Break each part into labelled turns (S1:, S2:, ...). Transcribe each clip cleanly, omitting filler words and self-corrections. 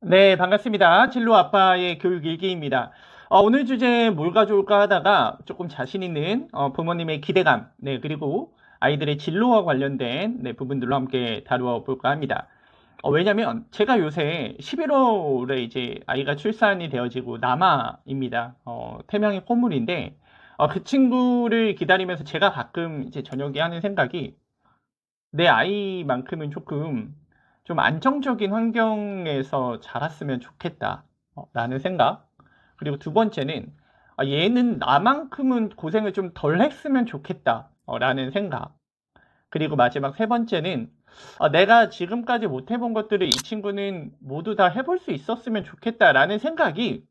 S1: 네, 반갑습니다. 진로 아빠의 교육 일기입니다. 오늘 주제 뭘 가져올까 하다가 조금 자신 있는 부모님의 기대감, 네, 그리고 아이들의 진로와 관련된 네, 부분들로 함께 다루어 볼까 합니다. 왜냐면 제가 요새 11월에 이제 아이가 출산이 되어지고 남아입니다. 태명이 콧물인데 그 친구를 기다리면서 제가 가끔 이제 저녁에 하는 생각이 내 아이만큼은 조금 좀 안정적인 환경에서 자랐으면 좋겠다. 라는 생각. 그리고 두 번째는 얘는 나만큼은 고생을 좀 덜 했으면 좋겠다. 라는 생각. 그리고 마지막 세 번째는 내가 지금까지 못 해본 것들을 이 친구는 모두 다 해볼 수 있었으면 좋겠다라는 생각이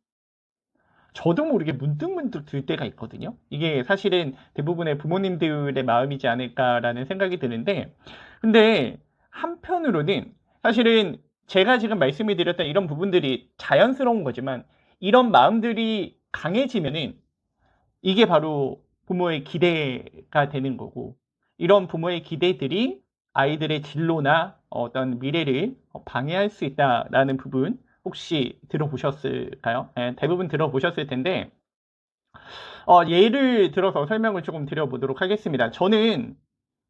S1: 저도 모르게 문득문득 들 때가 있거든요. 이게 사실은 대부분의 부모님들의 마음이지 않을까라는 생각이 드는데, 근데 한편으로는 사실은 제가 지금 말씀을 드렸던 이런 부분들이 자연스러운 거지만, 이런 마음들이 강해지면은 이게 바로 부모의 기대가 되는 거고, 이런 부모의 기대들이 아이들의 진로나 어떤 미래를 방해할 수 있다라는 부분 혹시 들어보셨을까요? 예, 대부분 들어보셨을 텐데, 예를 들어서 설명을 조금 드려보도록 하겠습니다. 저는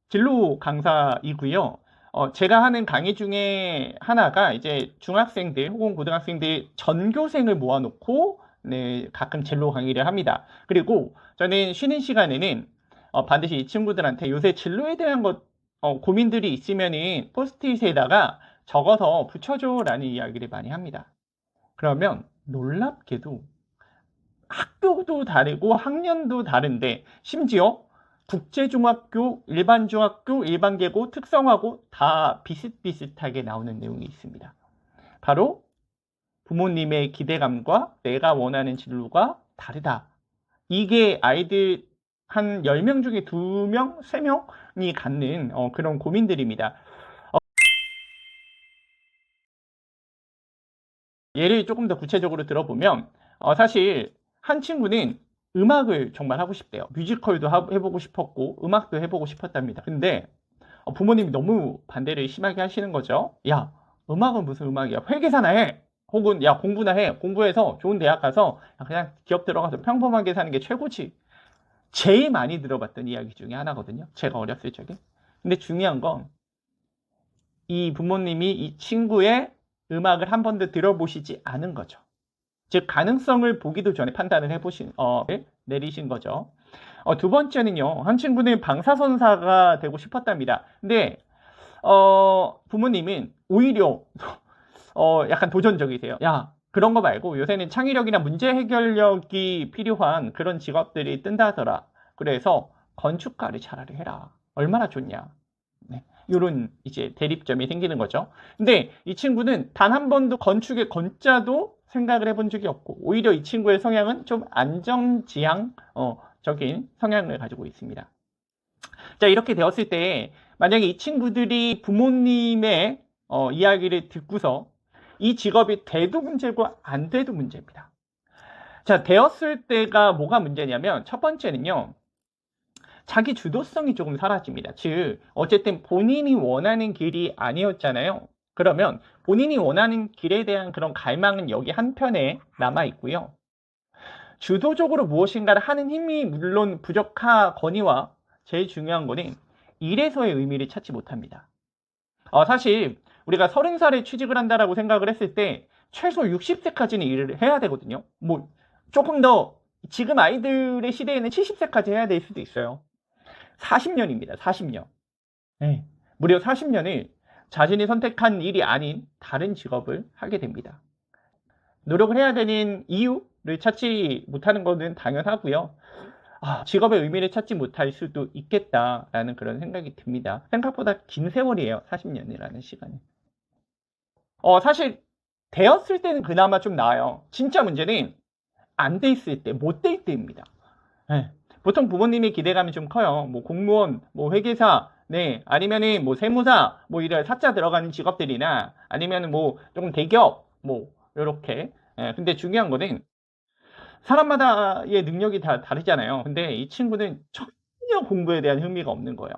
S1: 진로 강사이고요. 제가 하는 강의 중에 하나가 이제 중학생들 혹은 고등학생들 전교생을 모아놓고 네, 가끔 진로 강의를 합니다. 그리고 저는 쉬는 시간에는 반드시 이 친구들한테 요새 진로에 대한 고민들이 있으면은 포스트잇에다가 적어서 붙여줘라는 이야기를 많이 합니다. 그러면 놀랍게도 학교도 다르고 학년도 다른데 심지어 국제중학교, 일반중학교, 일반계고, 특성화고 다 비슷비슷하게 나오는 내용이 있습니다. 바로 부모님의 기대감과 내가 원하는 진로가 다르다. 이게 아이들 한 10명 중에 2명, 3명이 갖는 그런 고민들입니다. 예를 조금 더 구체적으로 들어보면 사실 한 친구는 음악을 정말 하고 싶대요. 뮤지컬도 해보고 싶었고 음악도 해보고 싶었답니다. 근데 부모님이 너무 반대를 심하게 하시는 거죠. 야, 음악은 무슨 음악이야? 회계사나 해. 혹은 야, 공부나 해. 공부해서 좋은 대학 가서 그냥 기업 들어가서 평범하게 사는 게 최고지. 제일 많이 들어봤던 이야기 중에 하나거든요. 제가 어렸을 적에. 근데 중요한 건 이 부모님이 이 친구의 음악을 한 번도 들어보시지 않은 거죠. 즉 가능성을 보기도 전에 판단을 해보신 내리신 거죠. 두 번째는요. 한 친구는 방사선사가 되고 싶었답니다. 근데 부모님은 오히려 약간 도전적이세요. 야, 그런 거 말고 요새는 창의력이나 문제 해결력이 필요한 그런 직업들이 뜬다더라. 그래서 건축가를 차라리 해라. 얼마나 좋냐. 네. 요런 이제 대립점이 생기는 거죠. 근데 이 친구는 단 한 번도 건축의 건자도 생각을 해본 적이 없고 오히려 이 친구의 성향은 좀 안정지향 적인 성향을 가지고 있습니다. 자, 이렇게 되었을 때 만약에 이 친구들이 부모님의 이야기를 듣고서 이 직업이 돼도 문제고 안 돼도 문제입니다. 자, 되었을 때가 뭐가 문제냐면 첫 번째는요. 자기 주도성이 조금 사라집니다. 즉, 어쨌든 본인이 원하는 길이 아니었잖아요. 그러면 본인이 원하는 길에 대한 그런 갈망은 여기 한편에 남아 있고요. 주도적으로 무엇인가를 하는 힘이 물론 부족하거니와 제일 중요한 거는 일에서의 의미를 찾지 못합니다. 사실 우리가 30살에 취직을 한다라고 생각을 했을 때 최소 60세까지는 일을 해야 되거든요. 뭐 조금 더 지금 아이들의 시대에는 70세까지 해야 될 수도 있어요. 40년입니다. 40년. 네. 무려 40년을 자신이 선택한 일이 아닌 다른 직업을 하게 됩니다. 노력을 해야 되는 이유를 찾지 못하는 것은 당연하고요. 직업의 의미를 찾지 못할 수도 있겠다라는 그런 생각이 듭니다. 생각보다 긴 세월이에요. 40년이라는 시간이. 사실 되었을 때는 그나마 좀 나아요. 진짜 문제는 안 돼 있을 때, 못 될 때입니다. 네. 보통 부모님의 기대감이 좀 커요. 뭐 공무원, 뭐 회계사, 네, 아니면은 뭐 세무사, 뭐 이런 사자 들어가는 직업들이나 아니면은 뭐 조금 대기업, 뭐 요렇게. 근데 중요한 거는 사람마다의 능력이 다 다르잖아요. 근데 이 친구는 전혀 공부에 대한 흥미가 없는 거예요.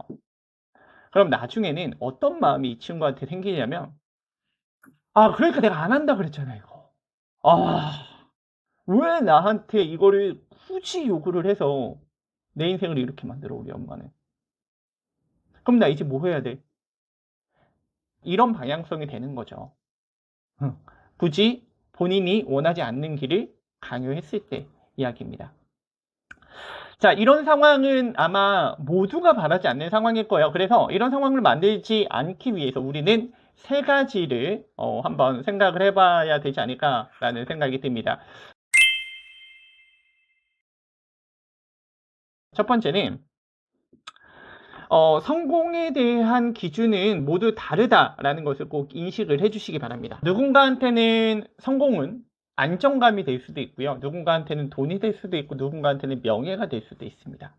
S1: 그럼 나중에는 어떤 마음이 이 친구한테 생기냐면 그러니까 내가 안 한다 그랬잖아, 이거. 왜 나한테 이거를 굳이 요구를 해서 내 인생을 이렇게 만들어, 우리 엄마는. 그럼 나 이제 뭐 해야 돼? 이런 방향성이 되는 거죠. 응. 굳이 본인이 원하지 않는 길을 강요했을 때 이야기입니다. 자, 이런 상황은 아마 모두가 바라지 않는 상황일 거예요. 그래서 이런 상황을 만들지 않기 위해서 우리는 세 가지를 한번 생각을 해봐야 되지 않을까라는 생각이 듭니다. 첫 번째는 성공에 대한 기준은 모두 다르다라는 것을 꼭 인식을 해주시기 바랍니다. 누군가한테는 성공은 안정감이 될 수도 있고요. 누군가한테는 돈이 될 수도 있고, 누군가한테는 명예가 될 수도 있습니다.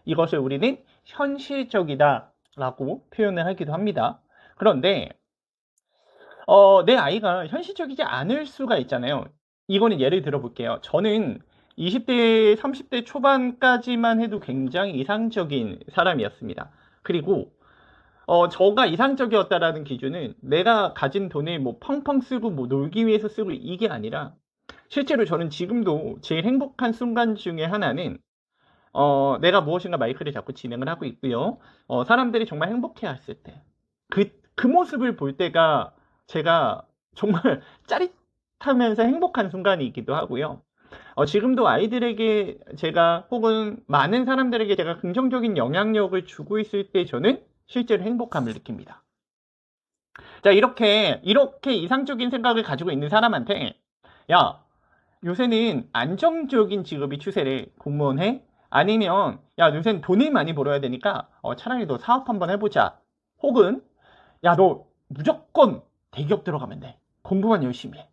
S1: 이것을 우리는 현실적이다라고 표현을 하기도 합니다. 그런데 내 아이가 현실적이지 않을 수가 있잖아요. 이거는 예를 들어 볼게요. 저는 20대, 30대 초반까지만 해도 굉장히 이상적인 사람이었습니다. 그리고 저가 이상적이었다라는 기준은 내가 가진 돈을 뭐 펑펑 쓰고 뭐 놀기 위해서 쓰고 이게 아니라, 실제로 저는 지금도 제일 행복한 순간 중에 하나는 내가 무엇인가 마이크를 잡고 진행을 하고 있고요. 사람들이 정말 행복해 했을 때. 그 모습을 볼 때가 제가 정말 짜릿하면서 행복한 순간이기도 하고요. 지금도 아이들에게 제가 혹은 많은 사람들에게 제가 긍정적인 영향력을 주고 있을 때 저는 실제로 행복함을 느낍니다. 자, 이렇게 이상적인 생각을 가지고 있는 사람한테, 야, 요새는 안정적인 직업이 추세래. 공무원 해? 아니면 야, 요새는 돈을 많이 벌어야 되니까 차라리 너 사업 한번 해보자. 혹은 야, 너 무조건 대기업 들어가면 돼. 공부만 열심히 해.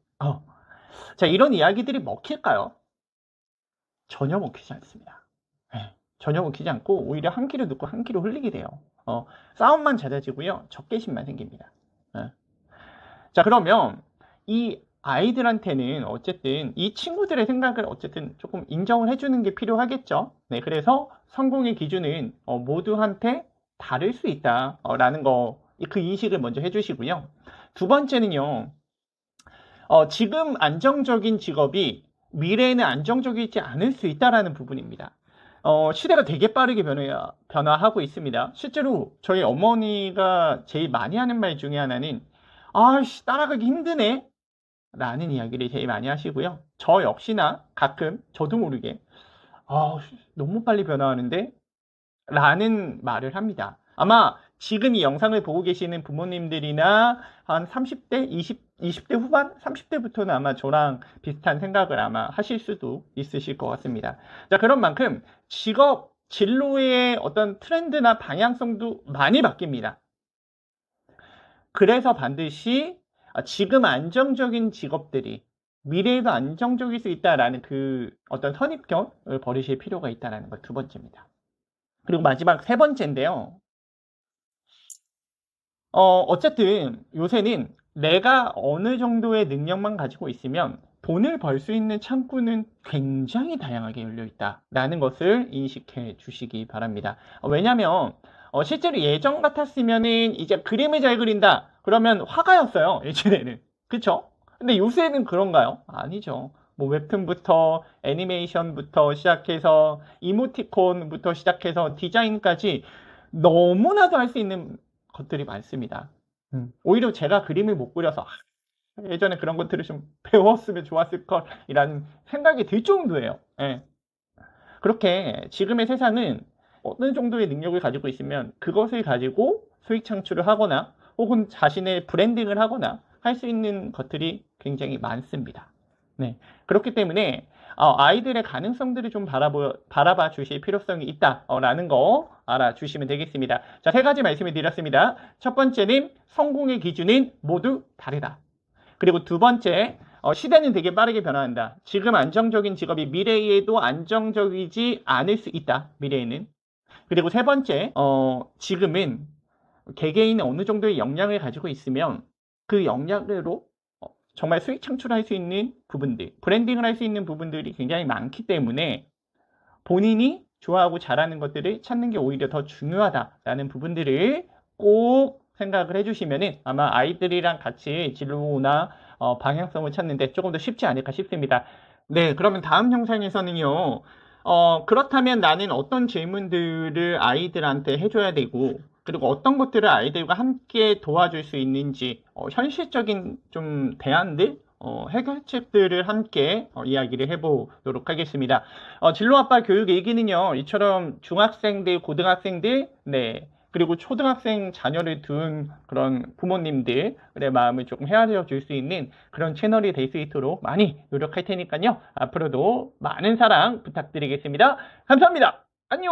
S1: 자, 이런 이야기들이 먹힐까요? 전혀 먹히지 않습니다. 네, 전혀 먹히지 않고 오히려 한 귀로 듣고 한 귀로 흘리게 돼요. 싸움만 잦아지고요. 적개심만 생깁니다. 네. 자, 그러면 이 아이들한테는 어쨌든 이 친구들의 생각을 어쨌든 조금 인정을 해주는 게 필요하겠죠. 네, 그래서 성공의 기준은 모두한테 다를 수 있다라는 거, 그 인식을 먼저 해주시고요. 두 번째는요, 지금 안정적인 직업이 미래에는 안정적이지 않을 수 있다라는 부분입니다. 시대가 되게 빠르게 변화하고 있습니다. 실제로 저희 어머니가 제일 많이 하는 말 중에 하나는 아씨, 따라가기 힘드네 라는 이야기를 제일 많이 하시고요. 저 역시나 가끔 저도 모르게 너무 빨리 변화하는데 라는 말을 합니다. 아마 지금 이 영상을 보고 계시는 부모님들이나 한 30대, 20대 후반, 30대부터는 아마 저랑 비슷한 생각을 아마 하실 수도 있으실 것 같습니다. 자, 그런 만큼 직업, 진로의 어떤 트렌드나 방향성도 많이 바뀝니다. 그래서 반드시 지금 안정적인 직업들이 미래에도 안정적일 수 있다라는 그 어떤 선입견을 버리실 필요가 있다는 것 두 번째입니다. 그리고 마지막 세 번째인데요. 어쨌든 요새는 내가 어느 정도의 능력만 가지고 있으면 돈을 벌 수 있는 창구는 굉장히 다양하게 열려 있다라는 것을 인식해 주시기 바랍니다. 왜냐하면 실제로 예전 같았으면은 이제 그림을 잘 그린다 그러면 화가였어요, 예전에는. 그쵸? 근데 요새는 그런가요? 아니죠. 뭐 웹툰부터 애니메이션부터 시작해서 이모티콘부터 시작해서 디자인까지 너무나도 할 수 있는 것들이 많습니다. 오히려 제가 그림을 못 그려서 예전에 그런 것들을 좀 배웠으면 좋았을 걸이라는 생각이 들 정도예요. 예. 그렇게 지금의 세상은 어느 정도의 능력을 가지고 있으면 그것을 가지고 수익 창출을 하거나 혹은 자신의 브랜딩을 하거나 할 수 있는 것들이 굉장히 많습니다. 네. 그렇기 때문에 아이들의 가능성들을 좀 바라봐 주실 필요성이 있다라는 거 알아주시면 되겠습니다. 자, 세 가지 말씀을 드렸습니다. 첫 번째는 성공의 기준은 모두 다르다. 그리고 두 번째, 시대는 되게 빠르게 변화한다. 지금 안정적인 직업이 미래에도 안정적이지 않을 수 있다. 미래에는. 그리고 세 번째, 지금은 개개인이 어느 정도의 역량을 가지고 있으면 그 역량으로 정말 수익 창출할 수 있는 부분들, 브랜딩을 할 수 있는 부분들이 굉장히 많기 때문에 본인이 좋아하고 잘하는 것들을 찾는 게 오히려 더 중요하다라는 부분들을 꼭 생각을 해주시면은 아마 아이들이랑 같이 진로나 방향성을 찾는데 조금 더 쉽지 않을까 싶습니다. 네, 그러면 다음 영상에서는요. 그렇다면 나는 어떤 질문들을 아이들한테 해줘야 되고, 그리고 어떤 것들을 아이들과 함께 도와줄 수 있는지, 현실적인 좀 대안들, 해결책들을 함께 이야기를 해보도록 하겠습니다. 진로아빠 교육 얘기는요, 이처럼 중학생들, 고등학생들, 네, 그리고 초등학생 자녀를 둔 그런 부모님들의 마음을 조금 헤아려 줄 수 있는 그런 채널이 될 수 있도록 많이 노력할 테니까요. 앞으로도 많은 사랑 부탁드리겠습니다. 감사합니다. 안녕!